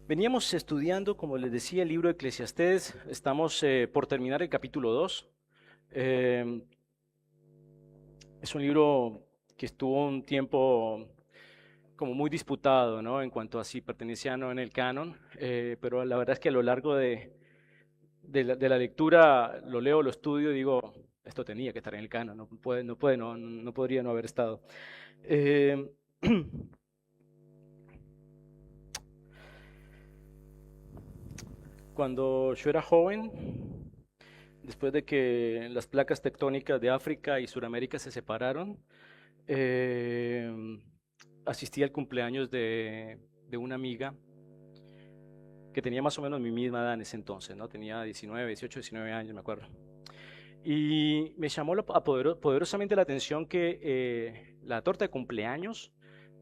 Veníamos estudiando, como les decía, el libro de Eclesiastés. Estamos por terminar el capítulo 2. Eh, es un libro que estuvo un tiempo como muy disputado, ¿no? En cuanto a si pertenecía o no en el canon, pero la verdad es que a lo largo de la lectura lo leo, lo estudio y digo, esto tenía que estar en el canon, no podría no haber estado. Eh, Cuando yo era joven, después de que las placas tectónicas de África y Sudamérica se separaron, eh, asistí al cumpleaños de una amiga que tenía más o menos mi misma edad en ese entonces, ¿no? Tenía 19, 18, 19 años, me acuerdo. Y me llamó poderosamente la atención que la torta de cumpleaños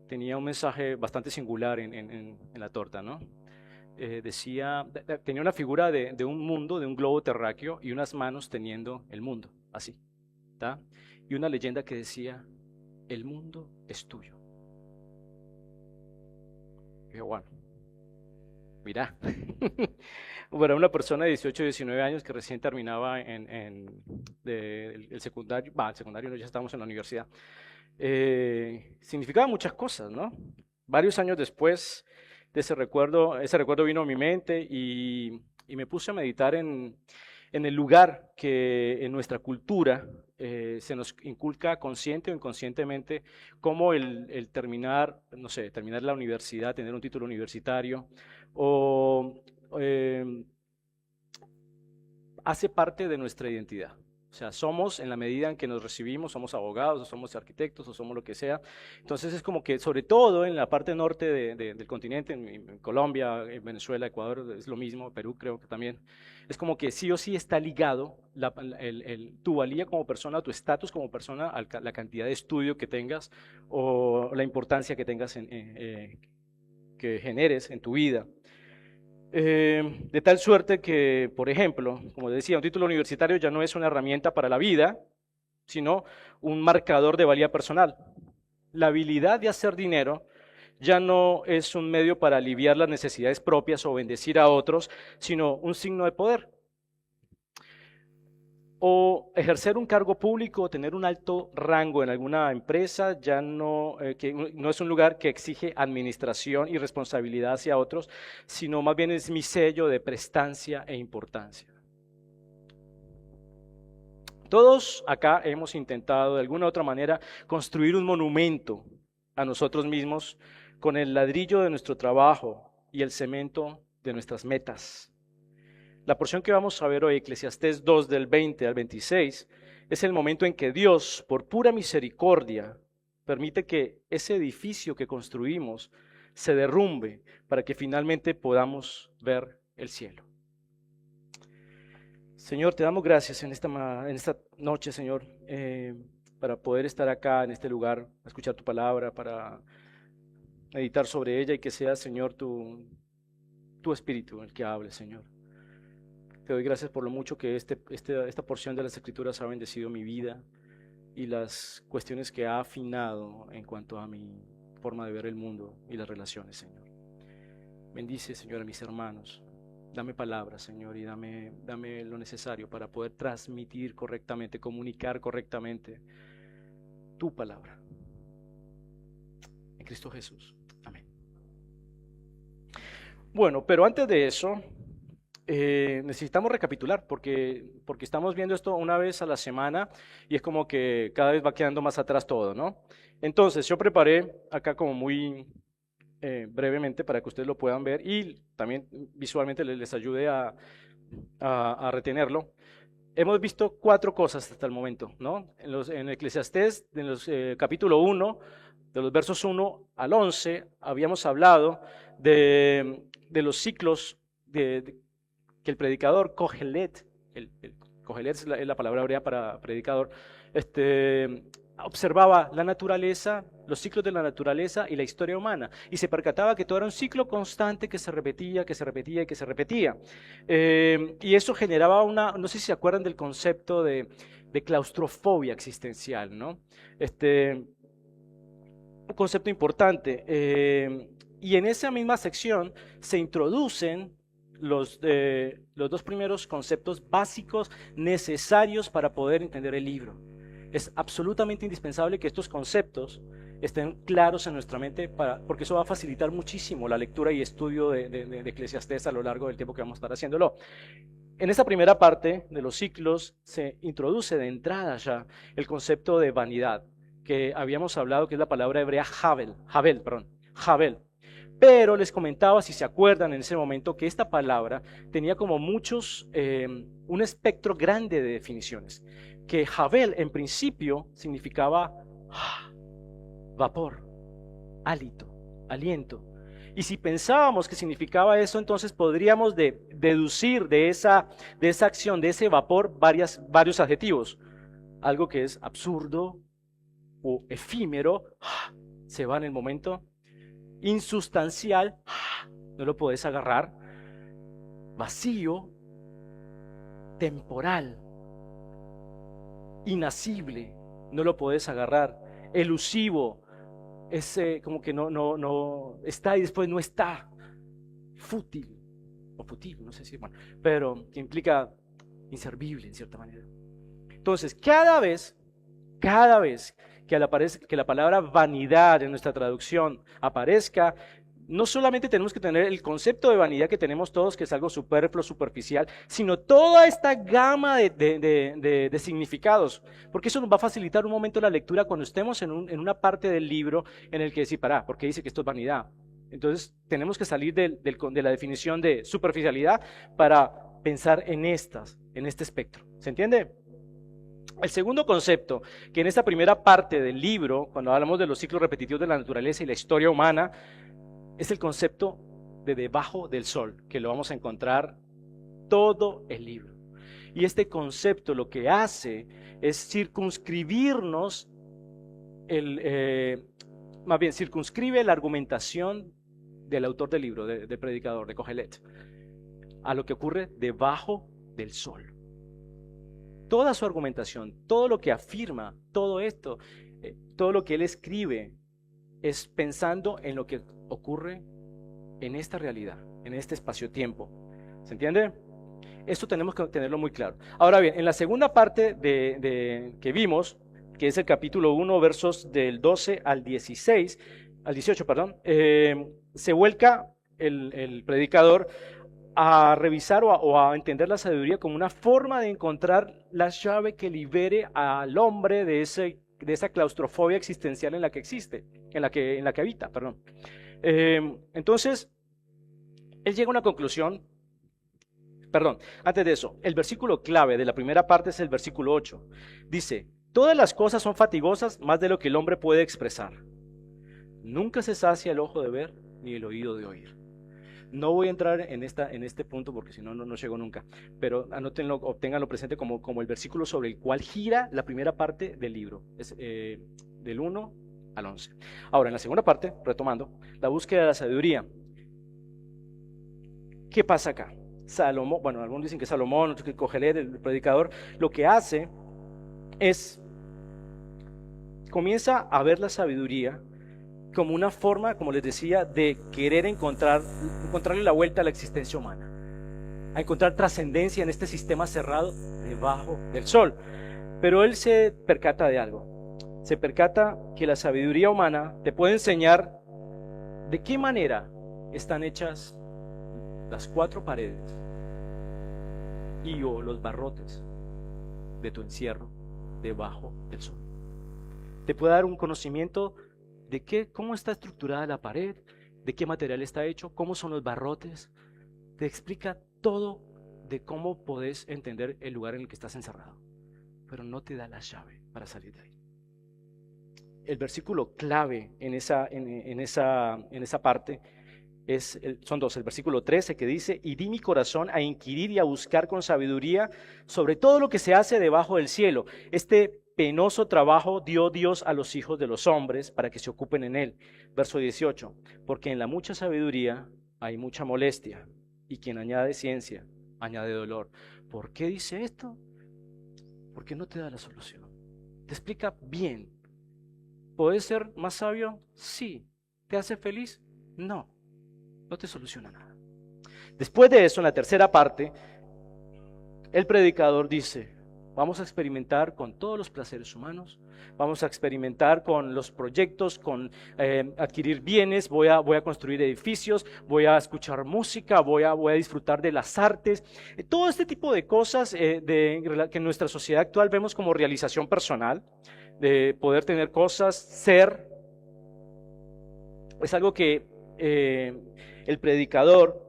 tenía un mensaje bastante singular en la torta, ¿no? Tenía una figura de un mundo, de un globo terráqueo y unas manos teniendo el mundo, así, ¿tá? Y una leyenda que decía, el mundo es tuyo. Y dije, bueno, mira, para una persona de 18, 19 años que recién terminaba el secundario, el secundario no, ya estábamos en la universidad, significaba muchas cosas, ¿no? Varios años después de ese recuerdo vino a mi mente y me puse a meditar en el lugar que en nuestra cultura se nos inculca consciente o inconscientemente, como el terminar, no sé, terminar la universidad, tener un título universitario, o eh, hace parte de nuestra identidad. O sea, somos en la medida en que nos recibimos, somos abogados, o somos arquitectos, o somos lo que sea. Entonces es como que, sobre todo en la parte norte del continente, en Colombia, en Venezuela, Ecuador, es lo mismo, Perú creo que también, es como que sí o sí está ligado tu valía como persona, tu estatus como persona, a la cantidad de estudio que tengas o la importancia que tengas que generes en tu vida. De tal suerte que, por ejemplo, como decía, un título universitario ya no es una herramienta para la vida, sino un marcador de valía personal. La habilidad de hacer dinero ya no es un medio para aliviar las necesidades propias o bendecir a otros, sino un signo de poder. O ejercer un cargo público o tener un alto rango en alguna empresa ya no, que no es un lugar que exige administración y responsabilidad hacia otros, sino más bien es mi sello de prestancia e importancia. Todos acá hemos intentado de alguna u otra manera construir un monumento a nosotros mismos con el ladrillo de nuestro trabajo y el cemento de nuestras metas. La porción que vamos a ver hoy, Eclesiastés 2 del 20 al 26, es el momento en que Dios, por pura misericordia, permite que ese edificio que construimos se derrumbe para que finalmente podamos ver el cielo. Señor, te damos gracias en esta noche, Señor, para poder estar acá en este lugar, escuchar tu palabra, para meditar sobre ella y que sea, Señor, tu espíritu el que hable, Señor. Te doy gracias por lo mucho que esta porción de las Escrituras ha bendecido mi vida y las cuestiones que ha afinado en cuanto a mi forma de ver el mundo y las relaciones, Señor. Bendice, Señor, a mis hermanos. Dame palabras, Señor, y dame lo necesario para poder transmitir correctamente, comunicar correctamente tu palabra. En Cristo Jesús. Amén. Bueno, pero antes de eso, necesitamos recapitular porque estamos viendo esto una vez a la semana y es como que cada vez va quedando más atrás todo, ¿no? Entonces, yo preparé acá como muy brevemente para que ustedes lo puedan ver y también visualmente les ayude a retenerlo. Hemos visto cuatro cosas hasta el momento, ¿no? En Eclesiastés, en los capítulo 1, de los versos 1 al 11, habíamos hablado de los ciclos que el predicador Kohelet, Kohelet es la palabra hebrea para predicador, observaba la naturaleza, los ciclos de la naturaleza y la historia humana, y se percataba que todo era un ciclo constante que se repetía, que se repetía y que se repetía. Y eso generaba no sé si se acuerdan del concepto de claustrofobia existencial, ¿no? Un concepto importante. Y en esa misma sección se introducen los dos primeros conceptos básicos necesarios para poder entender el libro. Es absolutamente indispensable que estos conceptos estén claros en nuestra mente, porque eso va a facilitar muchísimo la lectura y estudio de Eclesiastés a lo largo del tiempo que vamos a estar haciéndolo. En esta primera parte de los ciclos se introduce de entrada ya el concepto de vanidad, que habíamos hablado, que es la palabra hebrea Javel. Pero les comentaba, si se acuerdan en ese momento, que esta palabra tenía como un espectro grande de definiciones. Que Javel en principio significaba vapor, hálito, aliento. Y si pensábamos que significaba eso, entonces podríamos deducir de esa acción, de ese vapor, varios adjetivos. Algo que es absurdo o efímero, se va en el momento. Insustancial, no lo podés agarrar. Vacío, temporal, inacible, no lo podés agarrar. Elusivo, es como que no está y después no está. Fútil, o futivo, no sé si, bueno, pero que implica inservible en cierta manera. Entonces, cada vez que la palabra vanidad en nuestra traducción aparezca, no solamente tenemos que tener el concepto de vanidad que tenemos todos, que es algo superfluo, superficial, sino toda esta gama de significados, porque eso nos va a facilitar un momento la lectura cuando estemos en una parte del libro en el que decir, ¿por qué dice que esto es vanidad? Entonces tenemos que salir de la definición de superficialidad para pensar en este espectro. ¿Se entiende? El segundo concepto, que en esta primera parte del libro, cuando hablamos de los ciclos repetitivos de la naturaleza y la historia humana, es el concepto de debajo del sol, que lo vamos a encontrar todo el libro. Y este concepto lo que hace es circunscribirnos, más bien circunscribe la argumentación del autor del libro, del predicador, de Kohelet, a lo que ocurre debajo del sol. Toda su argumentación, todo lo que afirma, todo esto, todo lo que él escribe, es pensando en lo que ocurre en esta realidad, en este espacio-tiempo. ¿Se entiende? Esto tenemos que tenerlo muy claro. Ahora bien, en la segunda parte que vimos, que es el capítulo 1, versos del 12 al 18, se vuelca el predicador a revisar o a entender la sabiduría como una forma de encontrar la llave que libere al hombre de esa claustrofobia existencial en la que existe, en la que habita, perdón. Entonces, él llega a una conclusión. Perdón, antes de eso, el versículo clave de la primera parte es el versículo 8. Dice, todas las cosas son fatigosas más de lo que el hombre puede expresar. Nunca se sacia el ojo de ver ni el oído de oír. No voy a entrar en este punto porque si no, no llego nunca, pero anótenlo, obténganlo presente como el versículo sobre el cual gira la primera parte del libro, es, del 1 al 11. Ahora, en la segunda parte, retomando, la búsqueda de la sabiduría. ¿Qué pasa acá? Salomón, bueno, algunos dicen que Salomón, otros que Kohelet, el predicador, lo que hace es, comienza a ver la sabiduría como una forma, como les decía, de querer encontrarle la vuelta a la existencia humana, a encontrar trascendencia en este sistema cerrado debajo del sol. Pero él se percata de algo, se percata que la sabiduría humana te puede enseñar de qué manera están hechas las cuatro paredes y o los barrotes de tu encierro debajo del sol. Te puede dar un conocimiento de cómo está estructurada la pared, de qué material está hecho, cómo son los barrotes. Te explica todo de cómo podés entender el lugar en el que estás encerrado, pero no te da la llave para salir de ahí. El versículo clave en esa parte son dos. El versículo 13 que dice, y di mi corazón a inquirir y a buscar con sabiduría sobre todo lo que se hace debajo del cielo. Este penoso trabajo dio Dios a los hijos de los hombres para que se ocupen en él. Verso 18, porque en la mucha sabiduría hay mucha molestia, y quien añade ciencia, añade dolor. ¿Por qué dice esto? Porque no te da la solución. Te explica bien. ¿Puedes ser más sabio? Sí. ¿Te hace feliz? No. No te soluciona nada. Después de eso, en la tercera parte, el predicador dice, vamos a experimentar con todos los placeres humanos, vamos a experimentar con los proyectos, con adquirir bienes, voy a construir edificios, voy a escuchar música, voy a disfrutar de las artes, todo este tipo de cosas que en nuestra sociedad actual vemos como realización personal, de poder tener cosas, ser, es algo que el predicador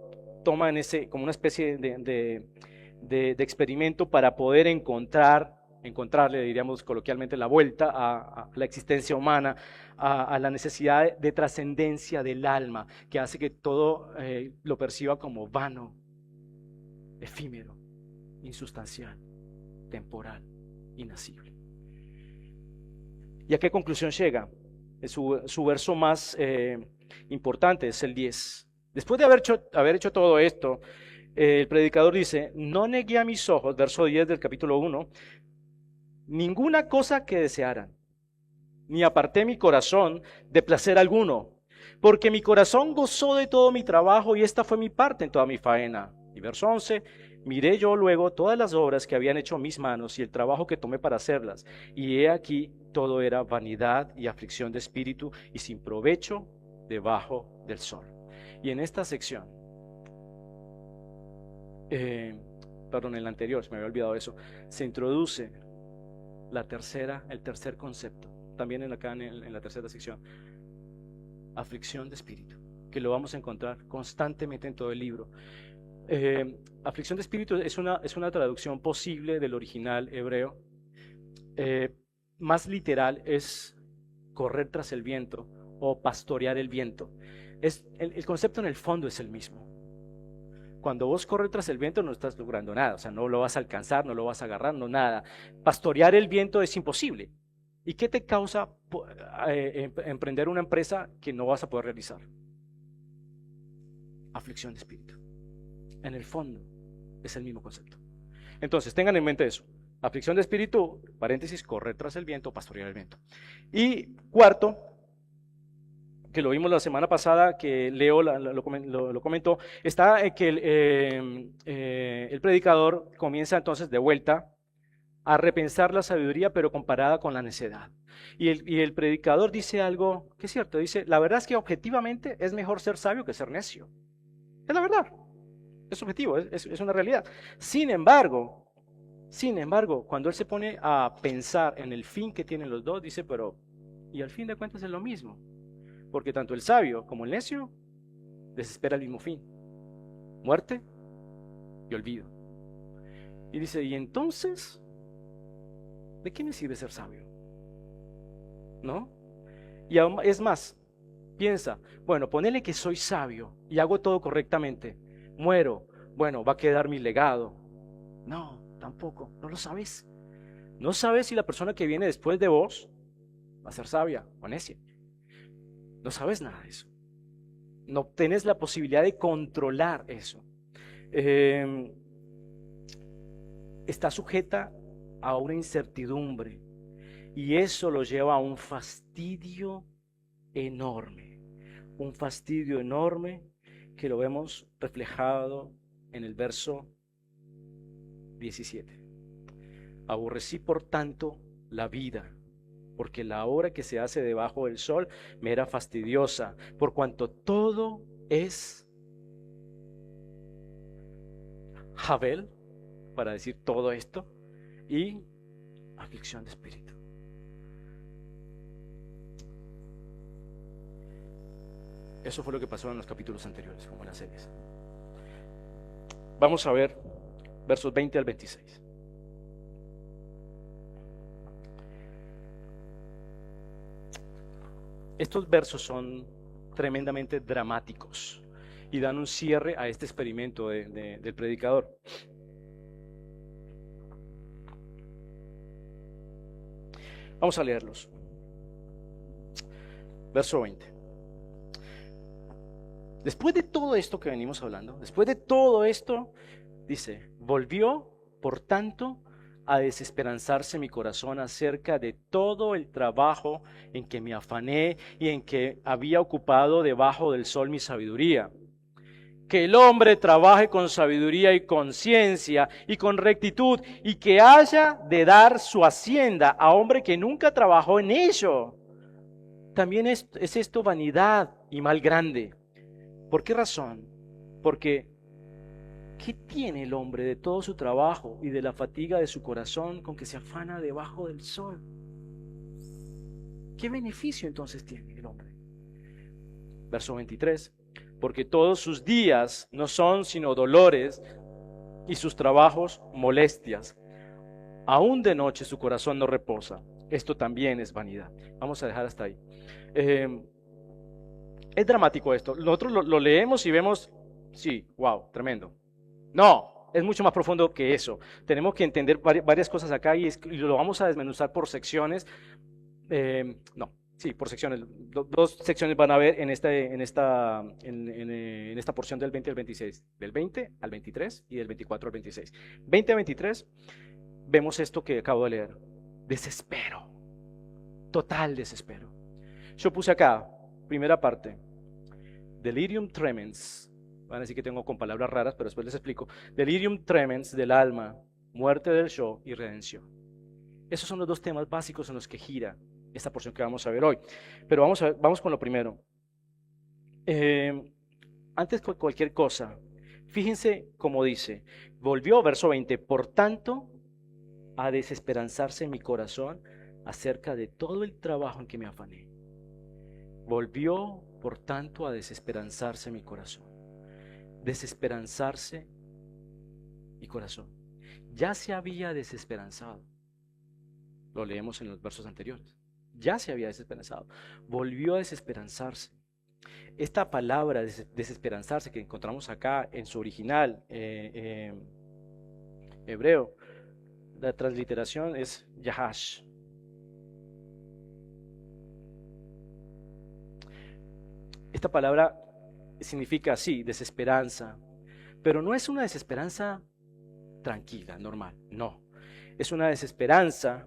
toma como una especie de experimento para poder encontrarle, diríamos coloquialmente, la vuelta a la existencia humana, a la necesidad de trascendencia del alma, que hace que todo lo perciba como vano, efímero, insustancial, temporal, inacible. ¿Y a qué conclusión llega? Su verso más importante es el 10. Después de haber hecho todo esto, el predicador dice, no negué a mis ojos, verso 10 del capítulo 1, ninguna cosa que desearan, ni aparté mi corazón de placer alguno, porque mi corazón gozó de todo mi trabajo y esta fue mi parte en toda mi faena. Y verso 11, miré yo luego todas las obras que habían hecho mis manos y el trabajo que tomé para hacerlas, y he aquí todo era vanidad y aflicción de espíritu y sin provecho debajo del sol. Y en esta sección, perdón, en la anterior, se me había olvidado eso, se introduce el tercer concepto, también acá en la tercera sección, aflicción de espíritu, que lo vamos a encontrar constantemente en todo el libro. Aflicción de espíritu es una traducción posible del original hebreo. Más literal es correr tras el viento o pastorear el viento. El concepto en el fondo es el mismo. Cuando vos corres tras el viento no estás logrando nada, o sea, no lo vas a alcanzar, no lo vas a agarrar, no nada. Pastorear el viento es imposible. ¿Y qué te causa emprender una empresa que no vas a poder realizar? Aflicción de espíritu. En el fondo es el mismo concepto. Entonces, tengan en mente eso. Aflicción de espíritu, paréntesis, correr tras el viento, pastorear el viento. Y cuarto, que lo vimos la semana pasada, que Leo lo comentó, está que el predicador comienza entonces de vuelta a repensar la sabiduría, pero comparada con la necedad. Y el predicador dice algo que es cierto, dice, la verdad es que objetivamente es mejor ser sabio que ser necio. Es la verdad, es objetivo, es una realidad. Sin embargo, cuando él se pone a pensar en el fin que tienen los dos, dice, pero, y al fin de cuentas es lo mismo. Porque tanto el sabio como el necio desespera el mismo fin: muerte y olvido. Y dice, y entonces, ¿de qué me sirve ser sabio? ¿No? Y aún, es más, piensa, bueno, ponele que soy sabio y hago todo correctamente, muero, bueno, va a quedar mi legado. No, tampoco, no lo sabes. No sabes si la persona que viene después de vos va a ser sabia o necia. No sabes nada de eso. No tienes la posibilidad de controlar eso. Está sujeta a una incertidumbre y eso lo lleva a un fastidio enorme. Un fastidio enorme que lo vemos reflejado en el verso 17. Aborrecí por tanto la vida, porque la obra que se hace debajo del sol me era fastidiosa, por cuanto todo es Jabel, para decir todo esto, y aflicción de espíritu. Eso fue lo que pasó en los capítulos anteriores, como en las series. Vamos a ver versos 20 al 26. Estos versos son tremendamente dramáticos y dan un cierre a este experimento del predicador. Vamos a leerlos. Verso 20. Después de todo esto que venimos hablando, después de todo esto, dice, volvió, por tanto, a desesperanzarse mi corazón acerca de todo el trabajo en que me afané y en que había ocupado debajo del sol mi sabiduría. Que el hombre trabaje con sabiduría y con ciencia y con rectitud, y que haya de dar su hacienda a hombre que nunca trabajó en ello. También es esto vanidad y mal grande. ¿Por qué razón? Porque ¿qué tiene el hombre de todo su trabajo y de la fatiga de su corazón con que se afana debajo del sol? ¿Qué beneficio entonces tiene el hombre? Verso 23. Porque todos sus días no son sino dolores y sus trabajos molestias. Aún de noche su corazón no reposa. Esto también es vanidad. Vamos a dejar hasta ahí. Es dramático esto. Nosotros lo leemos y vemos, sí, wow, tremendo. No, es mucho más profundo que eso. Tenemos que entender varias cosas acá y lo vamos a desmenuzar por secciones. Por secciones. Dos secciones van a ver en esta porción del 20 al 26. Del 20 al 23 y del 24 al 26. 20 a 23 vemos esto que acabo de leer. Desespero. Total desespero. Yo puse acá, primera parte. Delirium tremens. Van a decir que tengo con palabras raras, pero después les explico. Delirium tremens del alma, muerte del yo y redención. Esos son los dos temas básicos en los que gira esta porción que vamos a ver hoy. Pero vamos con lo primero. Antes de cualquier cosa, fíjense cómo dice. Volvió, verso 20, por tanto, a desesperanzarse mi corazón acerca de todo el trabajo en que me afané. Volvió, por tanto, a desesperanzarse mi corazón. Desesperanzarse mi corazón. Ya se había desesperanzado. Lo leemos en los versos anteriores. Ya se había desesperanzado. Volvió a desesperanzarse. Esta palabra desesperanzarse que encontramos acá en su original hebreo, la transliteración es yahash. Esta palabra significa así, desesperanza, pero no es una desesperanza tranquila, normal, no. Es una desesperanza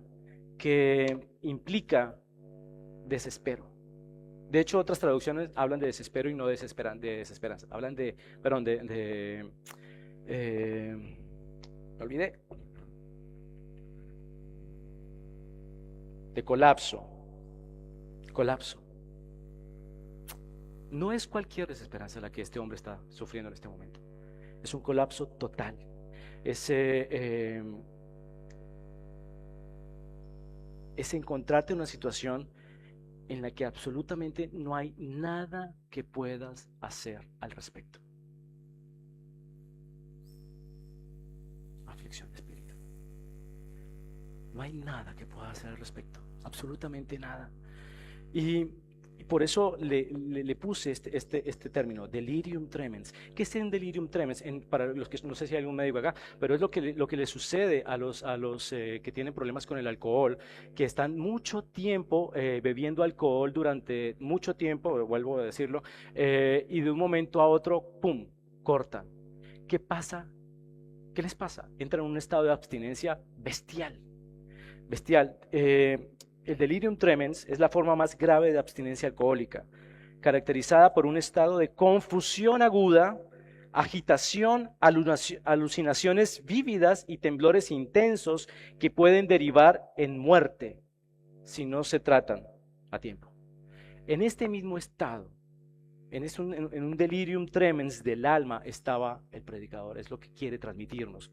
que implica desespero. De hecho, otras traducciones hablan de desespero y no de desesperanza. Hablan me olvidé. De colapso. Colapso. No es cualquier desesperanza la que este hombre está sufriendo en este momento. Es un colapso total. Es encontrarte en una situación en la que absolutamente no hay nada que puedas hacer al respecto. Aflicción de espíritu. No hay nada que puedas hacer al respecto. Absolutamente nada. Y por eso le puse este término, delirium tremens. ¿Qué es un delirium tremens? Para los que no sé si hay algún médico acá, pero es lo que le sucede a los que tienen problemas con el alcohol, que están mucho tiempo bebiendo alcohol durante mucho tiempo, vuelvo a decirlo, y de un momento a otro, ¡pum!, cortan. ¿Qué pasa? ¿Qué les pasa? Entran en un estado de abstinencia bestial. Bestial. El delirium tremens es la forma más grave de abstinencia alcohólica, caracterizada por un estado de confusión aguda, agitación, alucinaciones vívidas y temblores intensos que pueden derivar en muerte si no se tratan a tiempo. En este mismo estado, en un delirium tremens del alma estaba el predicador, es lo que quiere transmitirnos.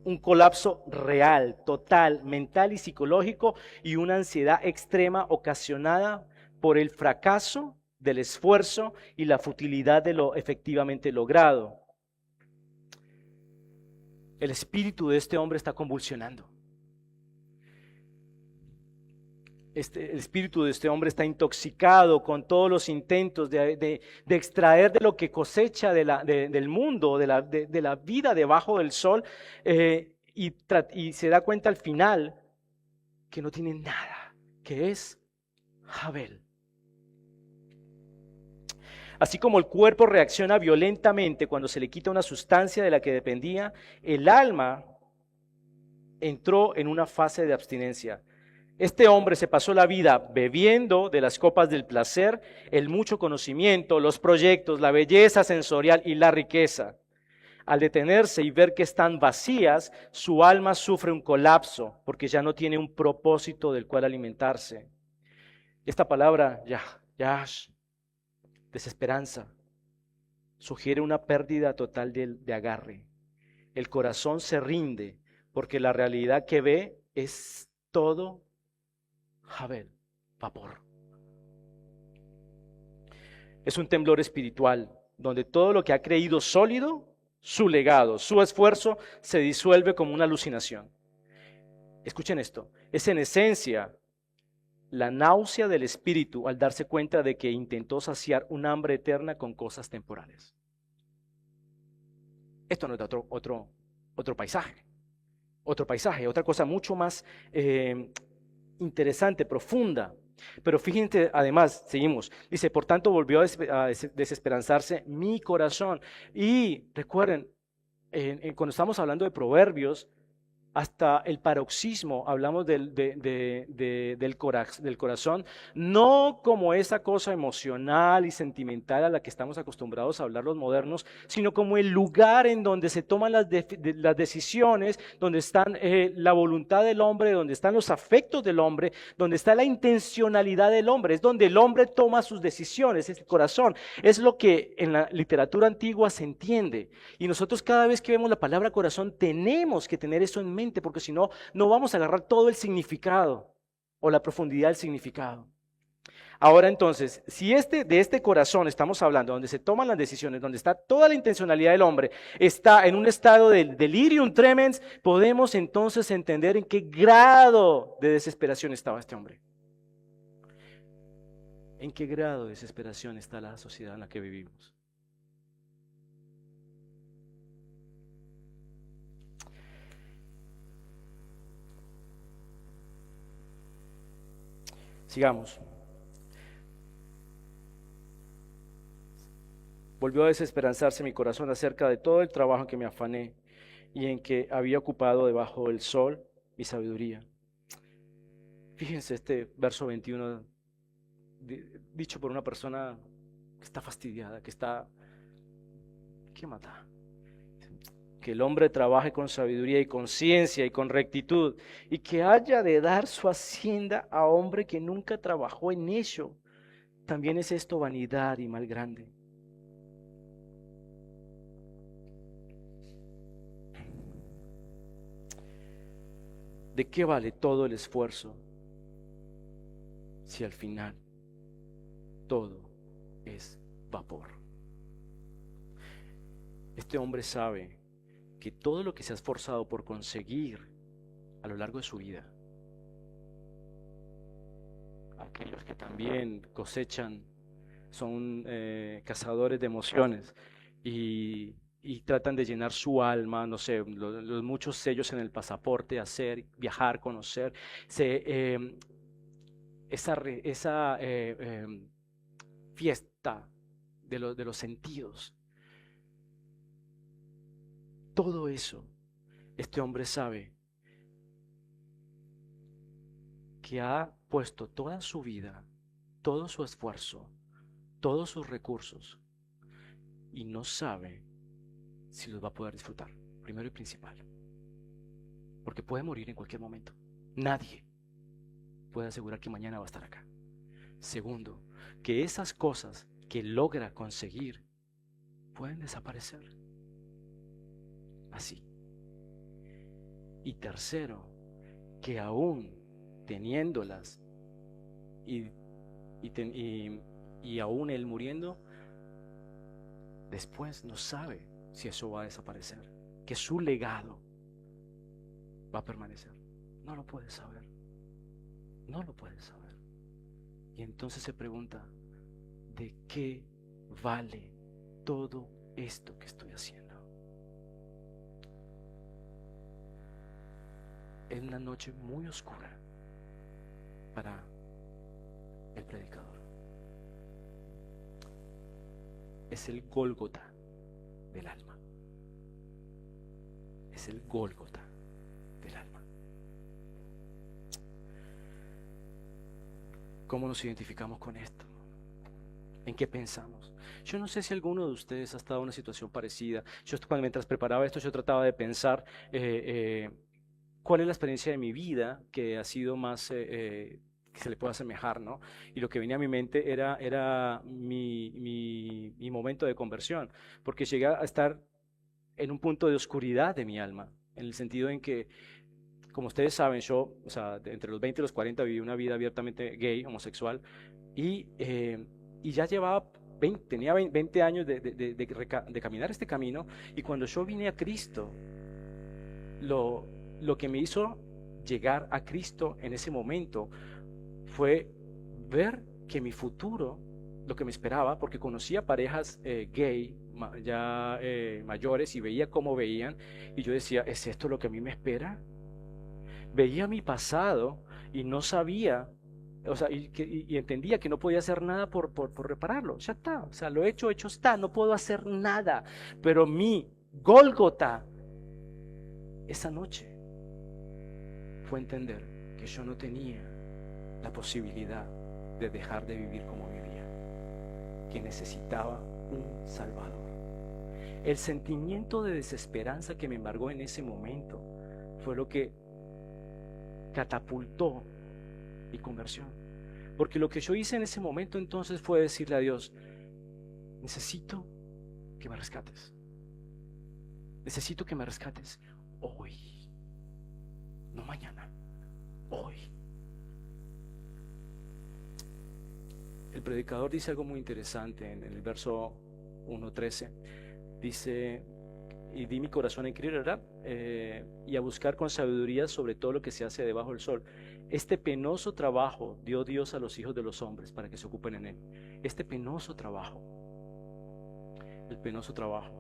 Un colapso real, total, mental y psicológico, y una ansiedad extrema ocasionada por el fracaso del esfuerzo y la futilidad de lo efectivamente logrado. El espíritu de este hombre está convulsionando. El espíritu de este hombre está intoxicado con todos los intentos de extraer de lo que cosecha del mundo, de la vida debajo del sol, y se da cuenta al final que no tiene nada, que es Jabel. Así como el cuerpo reacciona violentamente cuando se le quita una sustancia de la que dependía, el alma entró en una fase de abstinencia. Este hombre se pasó la vida bebiendo de las copas del placer, el mucho conocimiento, los proyectos, la belleza sensorial y la riqueza. Al detenerse y ver que están vacías, su alma sufre un colapso porque ya no tiene un propósito del cual alimentarse. Esta palabra, yash, desesperanza, sugiere una pérdida total de agarre. El corazón se rinde porque la realidad que ve es todo Jabel, vapor. Es un temblor espiritual donde todo lo que ha creído sólido, su legado, su esfuerzo, se disuelve como una alucinación. Escuchen esto, es en esencia la náusea del espíritu al darse cuenta de que intentó saciar un hambre eterna con cosas temporales. Esto nos da otro paisaje, otra cosa mucho más interesante, profunda. Pero fíjense, además, seguimos, dice, por tanto volvió a desesperanzarse mi corazón. Y recuerden, cuando estamos hablando de proverbios, hasta el paroxismo, hablamos del corazón, no como esa cosa emocional y sentimental a la que estamos acostumbrados a hablar los modernos, sino como el lugar en donde se toman las decisiones, donde están la voluntad del hombre, donde están los afectos del hombre, donde está la intencionalidad del hombre, es donde el hombre toma sus decisiones, es el corazón, es lo que en la literatura antigua se entiende. Y nosotros cada vez que vemos la palabra corazón tenemos que tener eso en mente, porque si no, no vamos a agarrar todo el significado o la profundidad del significado. Ahora entonces, si de este corazón estamos hablando, donde se toman las decisiones, donde está toda la intencionalidad del hombre, está en un estado de delirium tremens, podemos entonces entender en qué grado de desesperación estaba este hombre. ¿En qué grado de desesperación está la sociedad en la que vivimos? Sigamos. Volvió a desesperanzarse mi corazón acerca de todo el trabajo en que me afané y en que había ocupado debajo del sol mi sabiduría. Fíjense este verso 21, dicho por una persona que está fastidiada, ¿qué mata? Que el hombre trabaje con sabiduría y con ciencia y con rectitud, y que haya de dar su hacienda a hombre que nunca trabajó en ello. También es esto vanidad y mal grande. ¿De qué vale todo el esfuerzo si al final todo es vapor? Este hombre sabe que todo lo que se ha esforzado por conseguir a lo largo de su vida, aquellos que también cosechan, son cazadores de emociones y tratan de llenar su alma, no sé, los muchos sellos en el pasaporte, hacer, viajar, conocer, esa fiesta de los sentidos. Todo eso, este hombre sabe que ha puesto toda su vida, todo su esfuerzo, todos sus recursos y no sabe si los va a poder disfrutar, primero y principal. Porque puede morir en cualquier momento. Nadie puede asegurar que mañana va a estar acá. Segundo, que esas cosas que logra conseguir pueden desaparecer. Así. Y tercero, que aún teniéndolas y aún él muriendo, después no sabe si eso va a desaparecer, que su legado va a permanecer. No lo puede saber. No lo puede saber. Y entonces se pregunta, ¿de qué vale todo esto que estoy haciendo? Es una noche muy oscura para el predicador. Es el Gólgota del alma. Es el Gólgota del alma. ¿Cómo nos identificamos con esto? ¿En qué pensamos? Yo no sé si alguno de ustedes ha estado en una situación parecida. Mientras preparaba esto, yo trataba de pensar cuál es la experiencia de mi vida que ha sido más, que se le puede asemejar, ¿no? Y lo que venía a mi mente era mi momento de conversión, porque llegué a estar en un punto de oscuridad de mi alma, en el sentido en que, como ustedes saben, yo, o sea, entre los 20 y los 40 viví una vida abiertamente gay, homosexual, y ya llevaba 20, tenía 20 años de caminar este camino, y cuando yo vine a Cristo, lo que me hizo llegar a Cristo en ese momento fue ver que mi futuro, lo que me esperaba, porque conocía parejas gay ya mayores y veía cómo veían, y yo decía, ¿es esto lo que a mí me espera? Veía mi pasado y no sabía, o sea, y entendía que no podía hacer nada por repararlo. Ya está, o sea, lo hecho está, no puedo hacer nada. Pero mi Gólgota esa noche fue entender que yo no tenía la posibilidad de dejar de vivir como vivía, que necesitaba un Salvador. El sentimiento de desesperanza que me embargó en ese momento fue lo que catapultó mi conversión. Porque lo que yo hice en ese momento entonces fue decirle a Dios, necesito que me rescates. Necesito que me rescates hoy, no mañana, hoy. El predicador dice algo muy interesante en el verso 1:13. Dice, y di mi corazón a inquirir, ¿verdad? Y a buscar con sabiduría sobre todo lo que se hace debajo del sol. Este penoso trabajo dio Dios a los hijos de los hombres para que se ocupen en él. Este penoso trabajo, el penoso trabajo,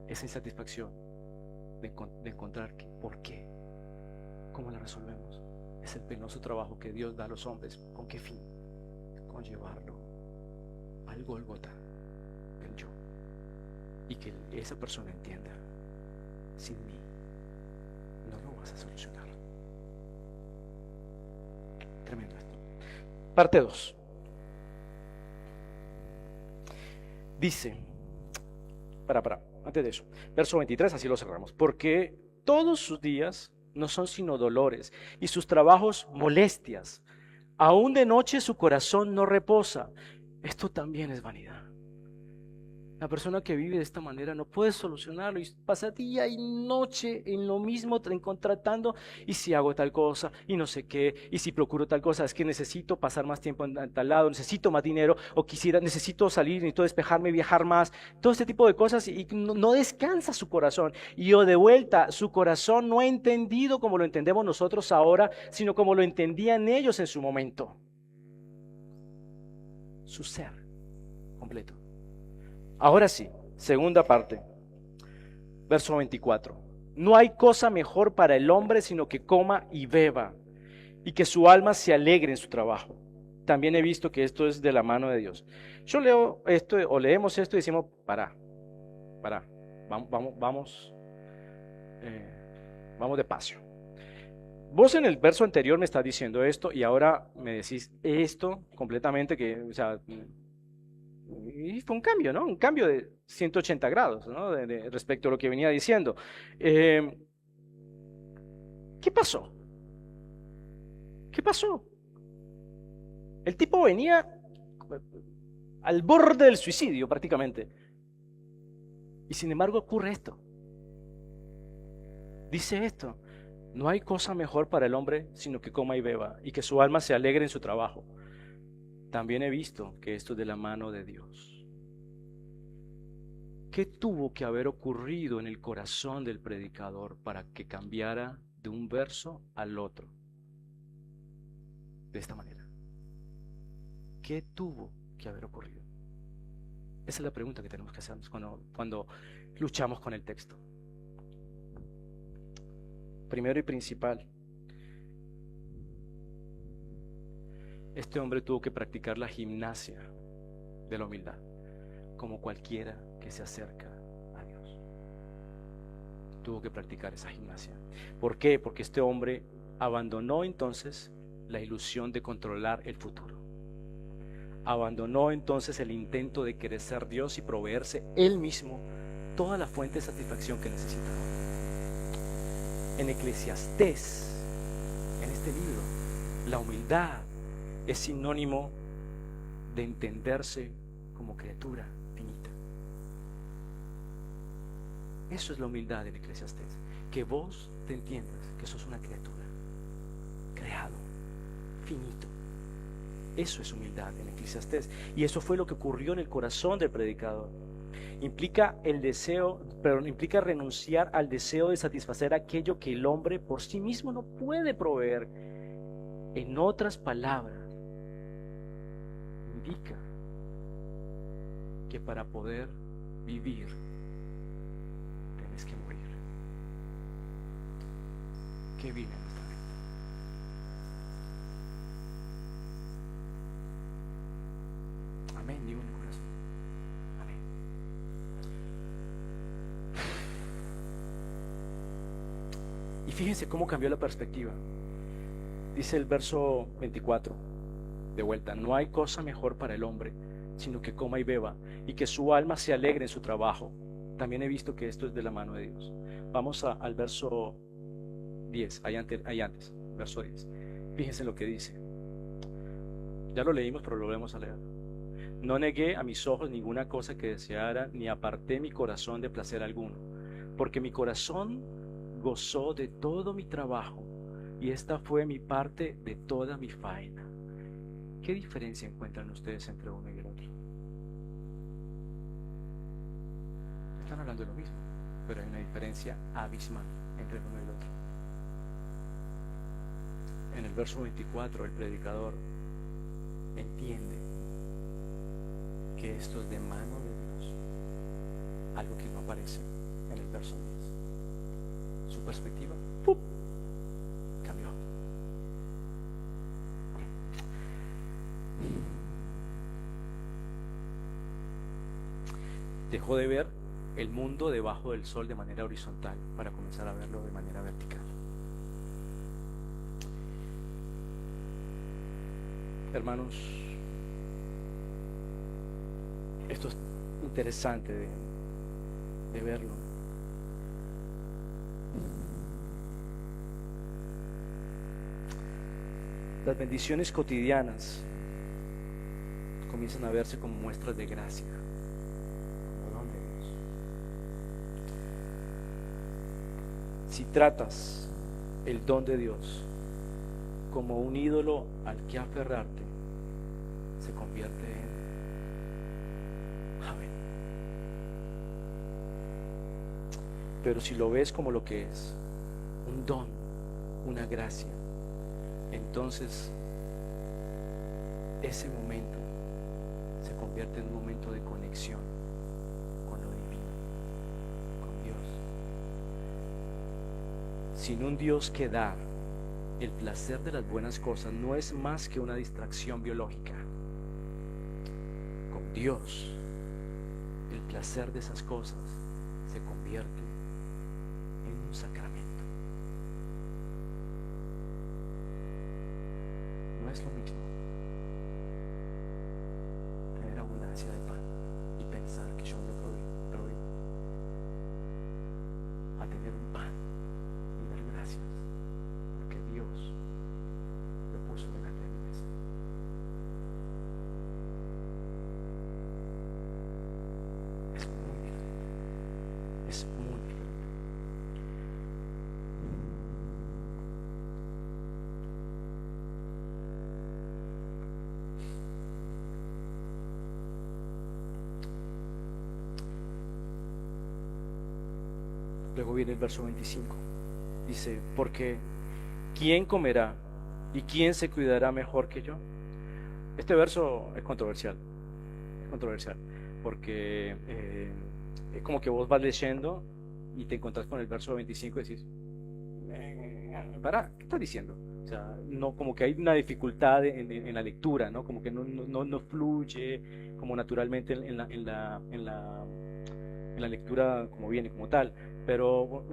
esa insatisfacción de encontrar por qué, cómo la resolvemos. Es el penoso trabajo que Dios da a los hombres. ¿Con qué fin? Con llevarlo al Gólgota del yo. Y que esa persona entienda, sin mí no lo vas a solucionar. Tremendo esto. Parte 2. Dice, antes de eso, verso 23, así lo cerramos. Porque todos sus días no son sino dolores, y sus trabajos molestias. Aún de noche su corazón no reposa. Esto también es vanidad. La persona que vive de esta manera no puede solucionarlo y pasa día y noche en lo mismo, tratando, y si hago tal cosa y no sé qué, y si procuro tal cosa, es que necesito pasar más tiempo en tal lado, necesito más dinero, o necesito salir, necesito despejarme, viajar más, todo este tipo de cosas, y no descansa su corazón. Y de vuelta, su corazón no ha entendido como lo entendemos nosotros ahora, sino como lo entendían ellos en su momento. Su ser completo. Ahora sí, segunda parte, verso 24. No hay cosa mejor para el hombre sino que coma y beba, y que su alma se alegre en su trabajo. También he visto que esto es de la mano de Dios. Yo leo esto o leemos esto y decimos, vamos despacio. Vos en el verso anterior me estás diciendo esto y ahora me decís esto completamente que, o sea, y fue un cambio, ¿no? Un cambio de 180 grados, ¿no? Respecto a lo que venía diciendo. ¿Qué pasó? ¿Qué pasó? El tipo venía al borde del suicidio prácticamente. Y sin embargo ocurre esto. Dice esto, no hay cosa mejor para el hombre sino que coma y beba y que su alma se alegre en su trabajo. También he visto que esto es de la mano de Dios. ¿Qué tuvo que haber ocurrido en el corazón del predicador para que cambiara de un verso al otro? De esta manera. ¿Qué tuvo que haber ocurrido? Esa es la pregunta que tenemos que hacernos cuando luchamos con el texto. Primero y principal, este hombre tuvo que practicar la gimnasia de la humildad, como cualquiera que se acerca a Dios. Tuvo que practicar esa gimnasia. ¿Por qué? Porque este hombre abandonó entonces la ilusión de controlar el futuro. Abandonó entonces el intento de querer ser Dios y proveerse él mismo toda la fuente de satisfacción que necesitaba. En Eclesiastés, en este libro, la humildad es sinónimo de entenderse como criatura finita. Eso es la humildad en Eclesiastés, que vos te entiendas que sos una criatura, creado, finito. Eso es humildad en Eclesiastés, y eso fue lo que ocurrió en el corazón del predicador. Implica implica renunciar al deseo de satisfacer aquello que el hombre por sí mismo no puede proveer. En otras palabras, indica que para poder vivir tienes que morir. ¿Qué viene a nuestra vida? Amén, digo en el corazón. Amén. Y fíjense cómo cambió la perspectiva. Dice el verso 24, de vuelta: no hay cosa mejor para el hombre, sino que coma y beba, y que su alma se alegre en su trabajo. También he visto que esto es de la mano de Dios. Vamos al verso 10, ahí antes, verso 10. Fíjense lo que dice. Ya lo leímos, pero lo volvemos a leer. No negué a mis ojos ninguna cosa que deseara, ni aparté mi corazón de placer alguno, porque mi corazón gozó de todo mi trabajo, y esta fue mi parte de toda mi faena. ¿Qué diferencia encuentran ustedes entre uno y el otro? Están hablando de lo mismo, pero hay una diferencia abismal entre el uno y el otro. En el verso 24, el predicador entiende que esto es de mano de Dios, algo que no aparece en el verso 10. Su perspectiva ¡pum!, cambió. Dejó de ver el mundo debajo del sol de manera horizontal para comenzar a verlo de manera vertical. Hermanos, esto es interesante de verlo. Las bendiciones cotidianas comienzan a verse como muestras de gracia, como don de Dios. Si tratas el don de Dios como un ídolo al que aferrarte, se convierte en Abel. Pero si lo ves como lo que es, un don, una gracia, entonces ese momento se convierte en un momento de conexión con lo divino, con Dios. Sin un Dios que da, el placer de las buenas cosas no es más que una distracción biológica. Con Dios, el placer de esas cosas se convierte en un sacramento. No es lo mismo tener abundancia de pan y pensar que yo me proveí, a tener un pan y dar gracias porque Dios lo puso delante de mi mesa. Es muy diferente. Es muy diferente. Luego viene el verso 25. Dice: porque ¿quién comerá y quién se cuidará mejor que yo? Este verso es controversial. Es controversial porque es como que vos vas leyendo y te encontrás con el verso 25 y decís: ¿qué estás diciendo? O sea, no, como que hay una dificultad en la lectura, ¿no? Como que no fluye como naturalmente en la lectura como viene, como tal.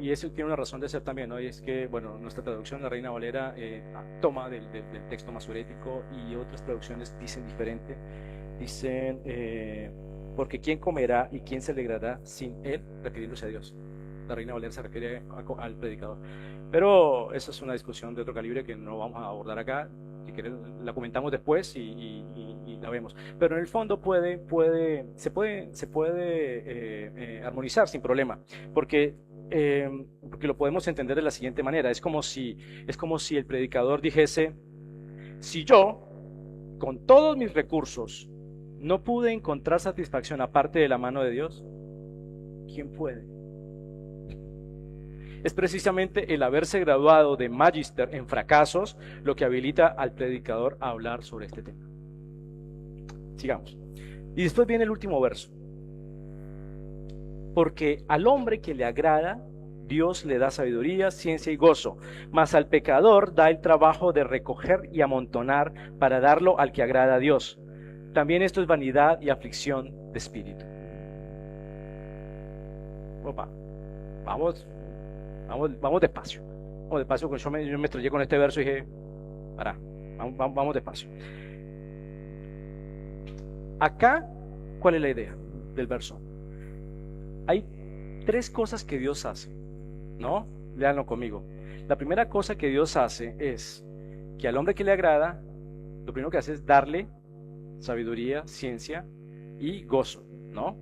y eso tiene una razón de ser también, ¿no? Y es que, bueno, nuestra traducción, la Reina Valera, toma del texto masorético, y otras traducciones dicen diferente. Dicen, porque ¿quién comerá y quién se alegrará sin él? Refiriéndose a Dios. La Reina Valera se refiere al predicador. Pero esa es una discusión de otro calibre que no vamos a abordar acá. Si quieren, la comentamos después y la vemos. Pero en el fondo se puede armonizar sin problema, porque lo podemos entender de la siguiente manera. Es como si el predicador dijese: si yo, con todos mis recursos, no pude encontrar satisfacción aparte de la mano de Dios, ¿quién puede? Es precisamente el haberse graduado de Magister en fracasos lo que habilita al predicador a hablar sobre este tema. Sigamos. Y después viene el último verso. Porque al hombre que le agrada, Dios le da sabiduría, ciencia y gozo, mas al pecador da el trabajo de recoger y amontonar para darlo al que agrada a Dios. También esto es vanidad y aflicción de espíritu. Opa, vamos despacio. Vamos despacio, porque yo me estrellé con este verso y dije, vamos despacio. Acá, ¿cuál es la idea del verso? Hay tres cosas que Dios hace, ¿no? Léanlo conmigo. La primera cosa que Dios hace es que al hombre que le agrada, lo primero que hace es darle sabiduría, ciencia y gozo, ¿no?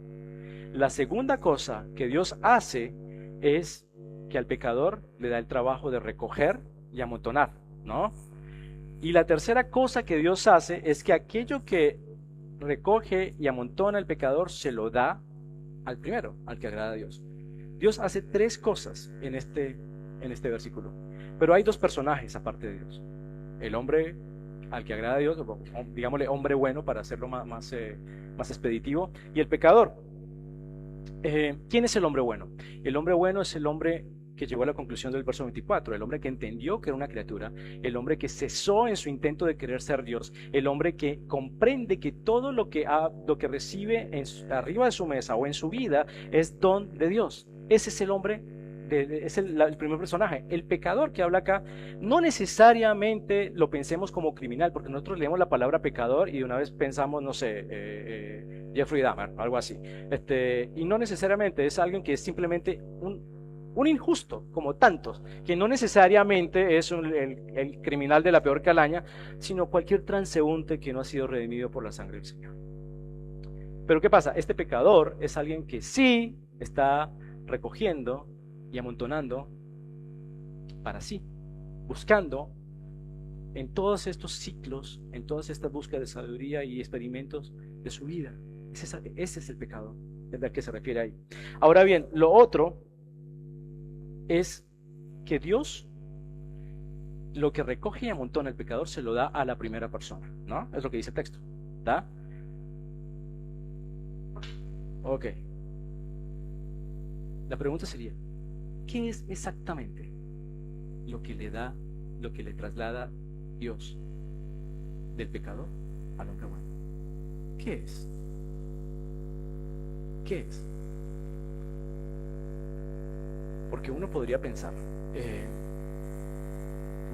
La segunda cosa que Dios hace es que al pecador le da el trabajo de recoger y amontonar, ¿no? Y la tercera cosa que Dios hace es que aquello que recoge y amontona el pecador se lo da al primero, al que agrada a Dios. Dios hace tres cosas en este versículo, pero hay dos personajes aparte de Dios: el hombre al que agrada a Dios, digámosle hombre bueno para hacerlo más expeditivo, y el pecador. ¿Quién es el hombre bueno? El hombre bueno es el hombre que llegó a la conclusión del verso 24, el hombre que entendió que era una criatura, el hombre que cesó en su intento de querer ser Dios, el hombre que comprende que todo lo que recibe arriba de su mesa o en su vida es don de Dios. Ese es el hombre, es el primer personaje. El pecador que habla acá, no necesariamente lo pensemos como criminal, porque nosotros leemos la palabra pecador y de una vez pensamos, no sé, Jeffrey Dahmer, algo así. Y no necesariamente es alguien que es simplemente un injusto, como tantos, que no necesariamente es el criminal de la peor calaña, sino cualquier transeúnte que no ha sido redimido por la sangre del Señor. Pero ¿qué pasa? Este pecador es alguien que sí está recogiendo y amontonando para sí, buscando en todos estos ciclos, en todas estas búsquedas de sabiduría y experimentos de su vida. Ese es el pecado al que se refiere ahí. Ahora bien, lo otro es que Dios lo que recoge y amontona el pecador se lo da a la primera persona, ¿no? Es lo que dice el texto, ¿da? Ok. La pregunta sería, ¿qué es exactamente lo que le traslada Dios del pecador al hombre bueno? ¿Qué es? ¿Qué es? Porque uno podría pensar,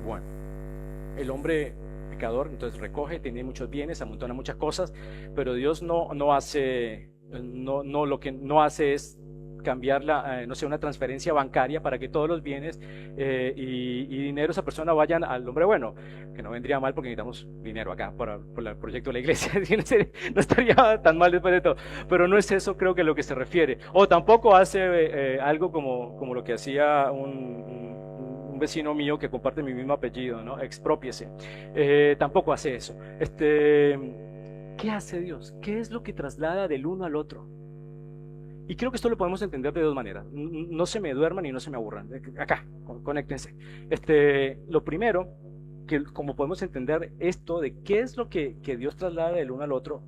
bueno, el hombre pecador entonces recoge, tiene muchos bienes, amontona muchas cosas, pero Dios lo que no hace es cambiar no sé, una transferencia bancaria para que todos los bienes y dinero de esa persona vayan al hombre bueno, que no vendría mal porque necesitamos dinero acá por el proyecto de la iglesia. No estaría tan mal después de todo, pero no es eso, creo que lo que se refiere. O tampoco hace algo como lo que hacía un vecino mío que comparte mi mismo apellido, ¿no? Exprópiese. Tampoco hace eso. ¿Qué hace Dios? ¿Qué es lo que traslada del uno al otro? Y creo que esto lo podemos entender de dos maneras. No se me duerman y no se me aburran. Acá, conéctense. Lo primero, que como podemos entender esto de qué es lo que Dios traslada del uno al otro,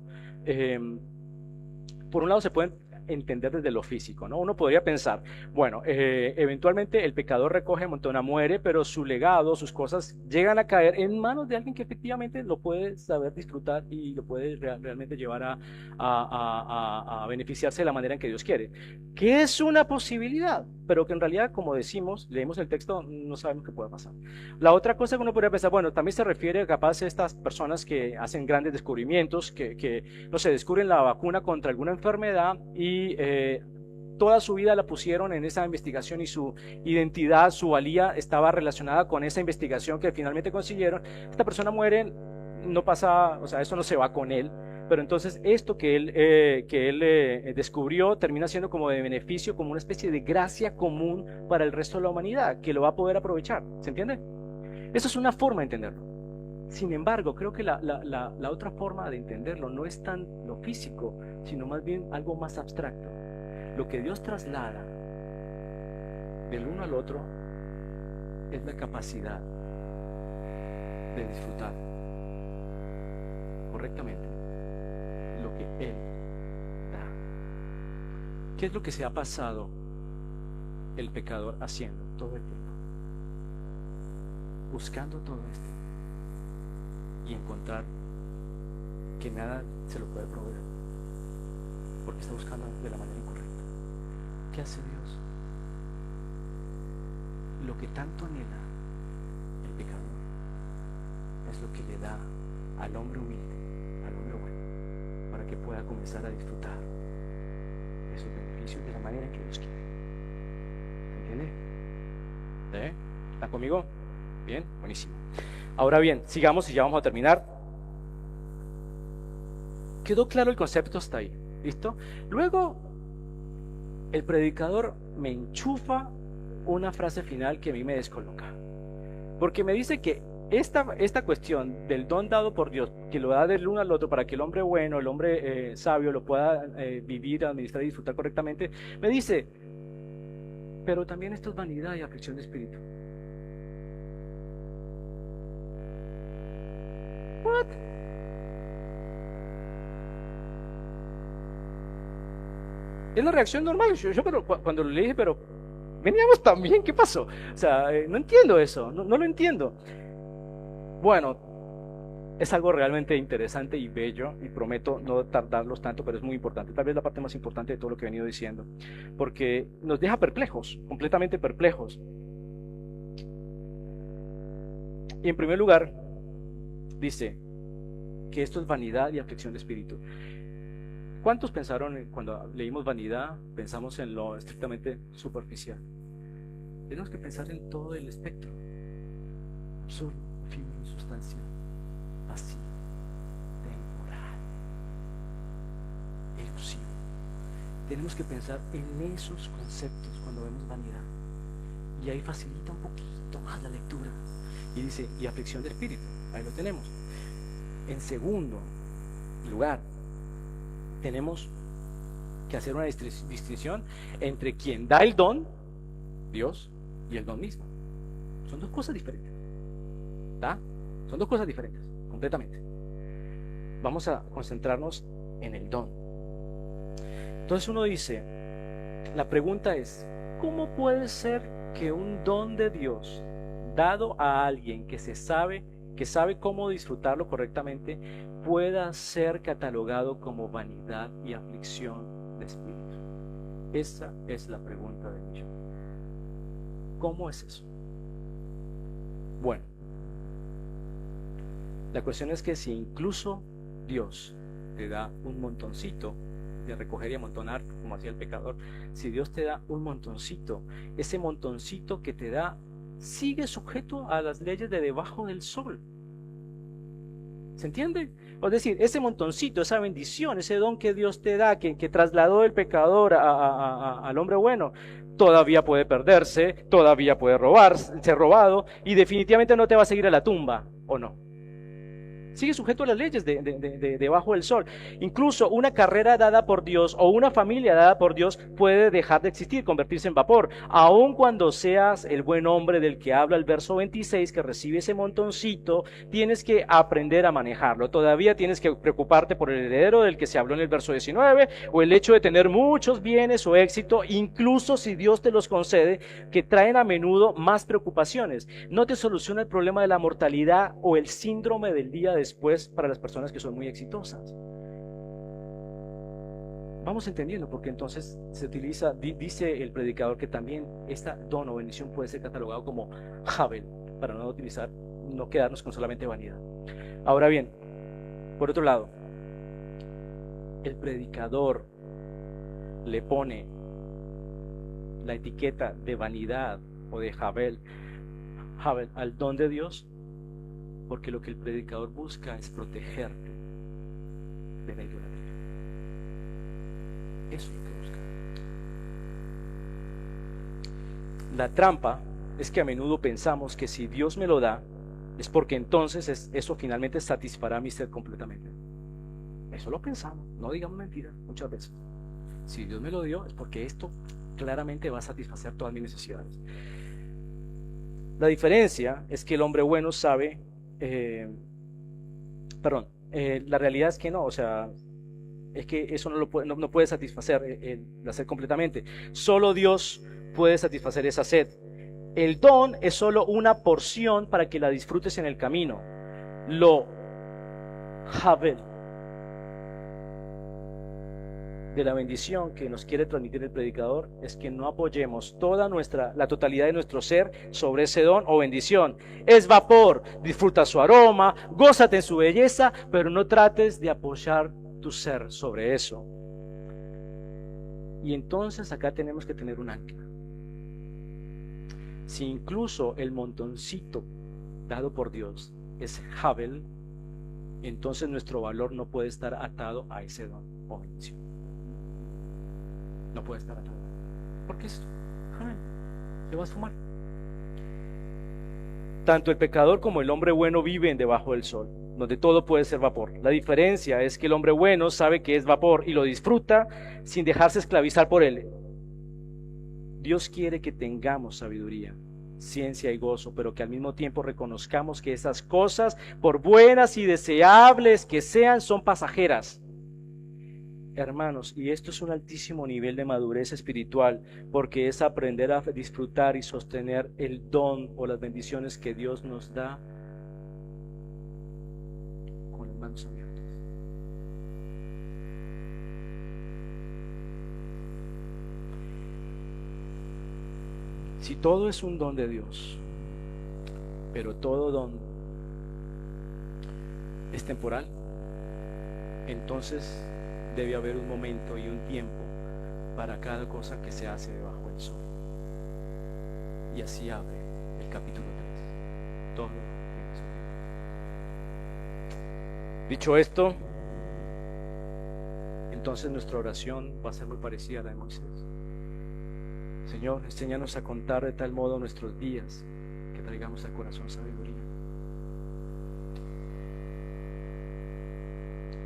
por un lado se pueden entender desde lo físico, ¿no? Uno podría pensar, bueno, eventualmente el pecador recoge, amontona, muere, pero su legado, sus cosas llegan a caer en manos de alguien que efectivamente lo puede saber disfrutar y lo puede realmente llevar a beneficiarse de la manera en que Dios quiere. ¿Qué es una posibilidad? pero que en realidad, como decimos, leemos el texto, no sabemos qué puede pasar. La otra cosa que uno podría pensar, bueno, también se refiere capaz a estas personas que hacen grandes descubrimientos, que no sé, descubren la vacuna contra alguna enfermedad y toda su vida la pusieron en esa investigación y su identidad, su valía estaba relacionada con esa investigación que finalmente consiguieron. Esta persona muere, no pasa, o sea, eso no se va con él, pero entonces esto que él descubrió termina siendo como de beneficio, como una especie de gracia común para el resto de la humanidad, que lo va a poder aprovechar. ¿Se entiende? Eso es una forma de entenderlo. Sin embargo, creo que la otra forma de entenderlo no es tan lo físico, sino más bien algo más abstracto. Lo que Dios traslada del uno al otro es la capacidad de disfrutar correctamente lo que Él da. ¿Qué es lo que se ha pasado el pecador haciendo todo el tiempo? Buscando todo esto y encontrar que nada se lo puede proveer, porque está buscando de la manera incorrecta. ¿Qué hace Dios? Lo que tanto anhela el pecador es lo que le da al hombre humilde, al hombre bueno, para que pueda comenzar a disfrutar de sus beneficios de la manera que Dios quiere. ¿Entiende? ¿Sí? ¿Están conmigo? Bien, buenísimo. Ahora bien, sigamos y ya vamos a terminar. ¿Quedó claro el concepto hasta ahí? ¿Listo? Luego, el predicador me enchufa una frase final que a mí me descoloca. Porque me dice que esta cuestión del don dado por Dios, que lo da del uno al otro para que el hombre bueno, el hombre sabio lo pueda vivir, administrar y disfrutar correctamente, me dice, pero también esto es vanidad y aflicción de espíritu. What? Es la reacción normal. Yo cuando le dije, pero veníamos tan bien, ¿qué pasó? O sea, no entiendo eso, no lo entiendo. Bueno, es algo realmente interesante y bello, y prometo no tardarlos tanto, pero es muy importante. Tal vez la parte más importante de todo lo que he venido diciendo, porque nos deja perplejos, completamente perplejos. Y en primer lugar, dice que esto es vanidad y aflicción de espíritu. ¿Cuántos pensaron cuando leímos vanidad, pensamos en lo estrictamente superficial? Tenemos que pensar en todo el espectro. Absurdo, efímero, insustancial, vacío, temporal, elusivo. Tenemos que pensar en esos conceptos cuando vemos vanidad. Y ahí facilita un poquito más la lectura. Y dice, y aflicción de espíritu, ahí lo tenemos. En segundo lugar, tenemos que hacer una distinción entre quien da el don, Dios, y el don mismo. Son dos cosas diferentes. ¿Está? Son dos cosas diferentes, completamente. Vamos a concentrarnos en el don. Entonces uno dice, la pregunta es, ¿cómo puede ser que un don de Dios dado a alguien que sabe cómo disfrutarlo correctamente, pueda ser catalogado como vanidad y aflicción de espíritu? Esa es la pregunta del millón. ¿Cómo es eso? Bueno, la cuestión es que si incluso Dios te da un montoncito de recoger y amontonar, como hacía el pecador, si Dios te da un montoncito, ese montoncito que te da sigue sujeto a las leyes de debajo del sol. ¿Se entiende? Es decir, ese montoncito, esa bendición, ese don que Dios te da, que trasladó el pecador al hombre bueno, todavía puede perderse, todavía puede ser robado, y definitivamente no te va a seguir a la tumba, ¿o no? Sigue sujeto a las leyes de debajo del sol. Incluso una carrera dada por Dios o una familia dada por Dios puede dejar de existir, convertirse en vapor. Aun cuando seas el buen hombre del que habla el verso 26, que recibe ese montoncito, tienes que aprender a manejarlo. Todavía tienes que preocuparte por el heredero del que se habló en el verso 19, o el hecho de tener muchos bienes o éxito, incluso si Dios te los concede, que traen a menudo más preocupaciones. No te soluciona el problema de la mortalidad o el síndrome del día después para las personas que son muy exitosas. vamos entendiendo, porque entonces se utiliza, dice el predicador que también esta don o bendición puede ser catalogado como Havel, para no quedarnos con solamente vanidad. Ahora bien, por otro lado, el predicador le pone la etiqueta de vanidad o de Havel al don de Dios, porque lo que el predicador busca es protegerte de la idolatría. Eso es lo que busca. La trampa es que a menudo pensamos que si Dios me lo da, es porque entonces eso finalmente satisfará mi sed completamente. Eso lo pensamos, no digamos mentiras muchas veces. Si Dios me lo dio, es porque esto claramente va a satisfacer todas mis necesidades. La diferencia es que el hombre bueno sabe, la realidad es que no, o sea, es que eso no puede satisfacer la sed completamente. Solo Dios puede satisfacer esa sed. El don es solo una porción para que la disfrutes en el camino. Lo Havel de la bendición que nos quiere transmitir el predicador es que no apoyemos la totalidad de nuestro ser sobre ese don o bendición. Es vapor, disfruta su aroma, gózate en su belleza, pero no trates de apoyar tu ser sobre eso. Y entonces acá tenemos que tener un ancla. Si incluso el montoncito dado por Dios es Havel, entonces nuestro valor no puede estar atado a ese don o bendición. No puede estar atado. ¿Por qué esto? Havel, te vas a fumar. Tanto el pecador como el hombre bueno viven debajo del sol, donde todo puede ser vapor. La diferencia es que el hombre bueno sabe que es vapor y lo disfruta sin dejarse esclavizar por él. Dios quiere que tengamos sabiduría, ciencia y gozo, pero que al mismo tiempo reconozcamos que esas cosas, por buenas y deseables que sean, son pasajeras. Hermanos, y esto es un altísimo nivel de madurez espiritual, porque es aprender a disfrutar y sostener el don o las bendiciones que Dios nos da con las manos abiertas. Si todo es un don de Dios, pero todo don es temporal, entonces debe haber un momento y un tiempo para cada cosa que se hace debajo del sol. Y así abre el capítulo 3. Todo tiene su tiempo. Dicho esto, entonces nuestra oración va a ser muy parecida a la de Moisés. Señor, enséñanos a contar de tal modo nuestros días que traigamos al corazón sabiduría.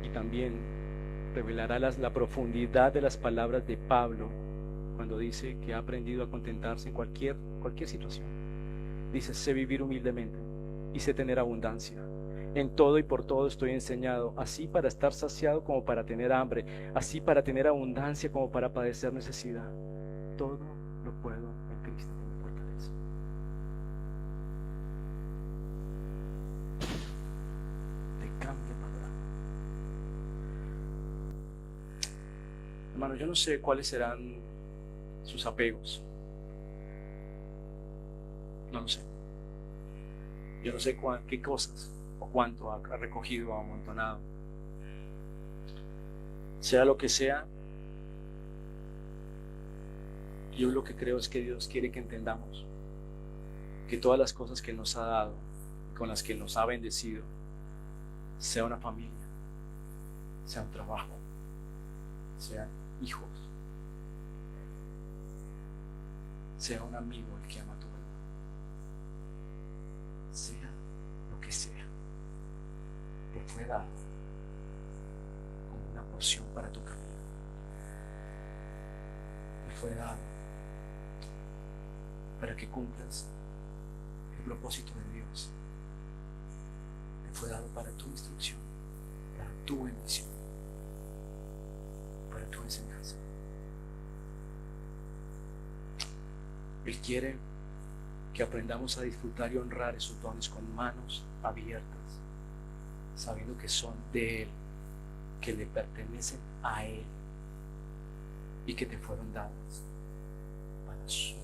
Y también revelará la profundidad de las palabras de Pablo cuando dice que ha aprendido a contentarse en cualquier situación. Dice, sé vivir humildemente y sé tener abundancia. En todo y por todo estoy enseñado, así para estar saciado como para tener hambre, así para tener abundancia como para padecer necesidad. Todo lo puedo en Cristo que me fortalece. Te cambia el panorama. Hermano, yo no sé cuáles serán sus apegos. No lo sé. Yo no sé qué cosas o cuánto ha recogido o amontonado. Sea lo que sea, yo lo que creo es que Dios quiere que entendamos que todas las cosas que Él nos ha dado y con las que Él nos ha bendecido, sea una familia, sea un trabajo, sean hijos, sea un amigo el que ama tu alma, sea lo que sea, te fue dado como una porción para tu camino, te fue dado para que cumplas el propósito de Dios, te fue dado para tu instrucción, para tu bendición, para tu enseñanza. Él quiere que aprendamos a disfrutar y honrar esos dones con manos abiertas, sabiendo que son de Él, que le pertenecen a Él y que te fueron dadas para su